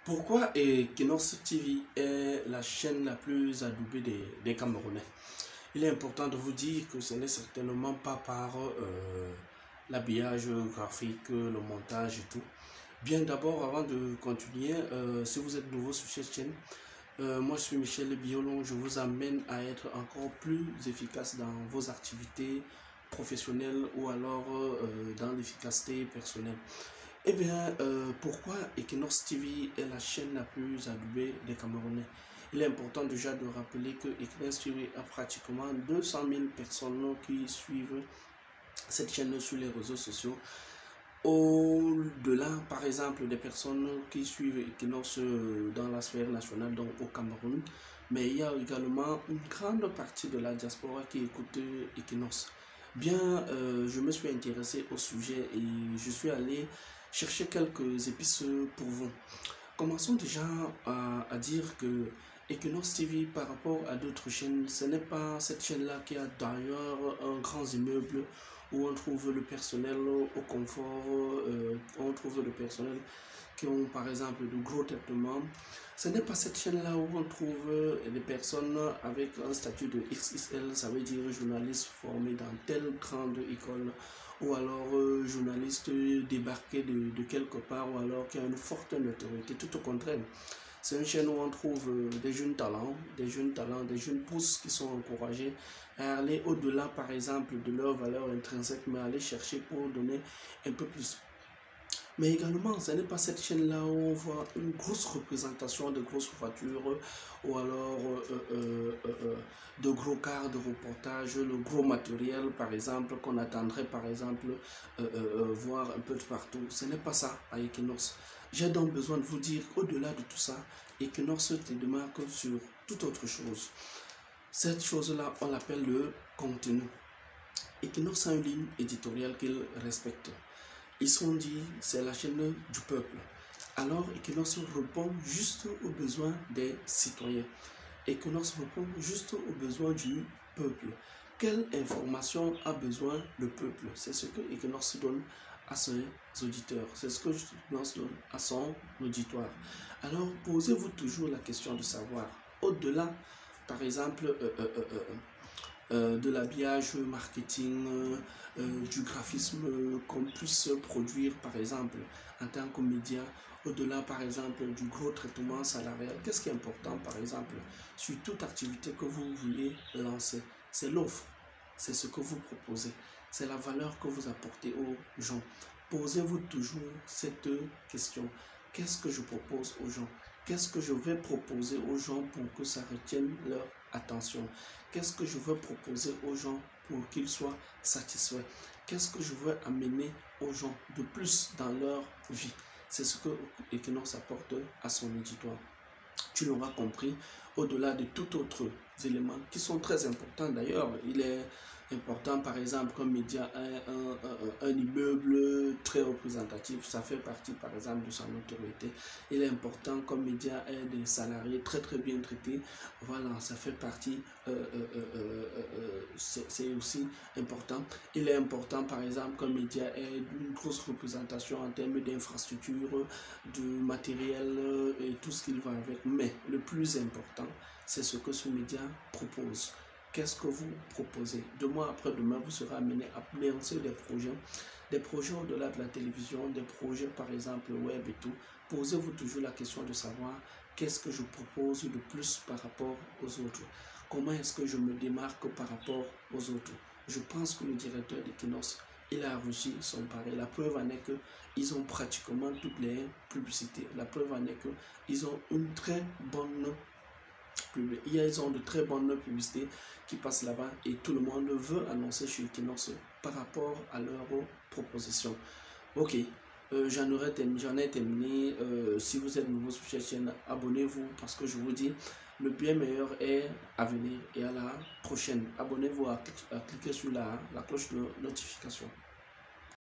Pourquoi Equinox TV est la chaîne la plus adoubée des Camerounais? Il est important de vous dire que ce n'est certainement pas par l'habillage graphique, le montage et tout. Bien d'abord, avant de continuer, si vous êtes nouveau sur cette chaîne, moi je suis Michel Biolon, je vous amène à être encore plus efficace dans vos activités professionnelles ou alors dans l'efficacité personnelle. Eh bien, pourquoi Equinox TV est la chaîne la plus adoubée des Camerounais? Il est important déjà de rappeler que Equinox TV a pratiquement 200 000 personnes qui suivent cette chaîne sur les réseaux sociaux. Au-delà, par exemple, des personnes qui suivent Equinox dans la sphère nationale, donc au Cameroun, mais il y a également une grande partie de la diaspora qui écoute Equinox. Bien, je me suis intéressé au sujet et je suis allé chercher quelques épices pour vous. Commençons déjà à dire que Equinox TV par rapport à d'autres chaînes, ce n'est pas cette chaîne-là qui a d'ailleurs un grand immeuble où on trouve le personnel au confort, on trouve le personnel qui ont par exemple de gros traitements. Ce n'est pas cette chaîne-là où on trouve des personnes avec un statut de XXL, ça veut dire journaliste formé dans telle grande école, ou alors journaliste débarqué de quelque part, ou alors qui a une forte notoriété, tout au contraire. C'est une chaîne où on trouve des jeunes talents, des jeunes pousses qui sont encouragés à aller au-delà, par exemple, de leur valeur intrinsèque, mais aller chercher pour donner un peu plus. Mais également, ce n'est pas cette chaîne-là où on voit une grosse représentation de grosses voitures ou alors de gros cars de reportage, le gros matériel, par exemple, qu'on attendrait, par exemple, voir un peu de partout. Ce n'est pas ça à Equinox. J'ai donc besoin de vous dire, au-delà de tout ça, Equinox te démarque sur toute autre chose. Cette chose-là, on l'appelle le contenu. Equinox a une ligne éditoriale qu'il respecte. Ils sont dit, c'est la chaîne du peuple. Alors, Equinox répond juste aux besoins des citoyens. Equinox répond juste aux besoins du peuple. Quelle information a besoin le peuple? C'est ce que Equinox donne à ses auditeurs. C'est ce que Equinox donne à son auditoire. Alors, posez-vous toujours la question de savoir, au-delà, par exemple, de l'habillage marketing, du graphisme qu'on puisse produire par exemple en tant que média, au-delà par exemple du gros traitement salarial. Qu'est-ce qui est important par exemple sur toute activité que vous voulez lancer? C'est l'offre, c'est ce que vous proposez, c'est la valeur que vous apportez aux gens. Posez-vous toujours cette question: qu'est-ce que je propose aux gens? Qu'est-ce que je vais proposer aux gens pour que ça retienne leur attention? Qu'est-ce que je veux proposer aux gens pour qu'ils soient satisfaits? Qu'est-ce que je veux amener aux gens de plus dans leur vie? C'est ce que Equinox apporte à son auditoire. Tu l'auras compris, au-delà de tout autre éléments qui sont très importants d'ailleurs. Il est important par exemple qu'un média ait un immeuble très représentatif, ça fait partie par exemple de sa notoriété. Il est important qu'un média ait des salariés très bien traités, voilà, ça fait partie, c'est aussi important. Il est important par exemple qu'un média ait une grosse représentation en termes d'infrastructures, de matériel et tout ce qu'il va avec. Mais le plus important, c'est ce que ce média propose. Qu'est-ce que vous proposez? Demain après-demain, vous serez amené à lancer des projets au-delà de la télévision, des projets par exemple web et tout. Posez-vous toujours la question de savoir qu'est-ce que je propose de plus par rapport aux autres. Comment est-ce que je me démarque par rapport aux autres? Je pense que le directeur d'Equinox, il a reçu son pari. La preuve en est qu'ils ont pratiquement toutes les publicités. La preuve en est qu'ils ont une très bonne ils ont de très bonnes publicités qui passent là-bas et tout le monde veut annoncer chez Equinox par rapport à leurs propositions. Ok, j'en ai terminé. Si vous êtes nouveau sur cette chaîne, abonnez-vous parce que je vous dis, le bien meilleur est à venir et à la prochaine. Abonnez-vous à cliquer sur la cloche de notification.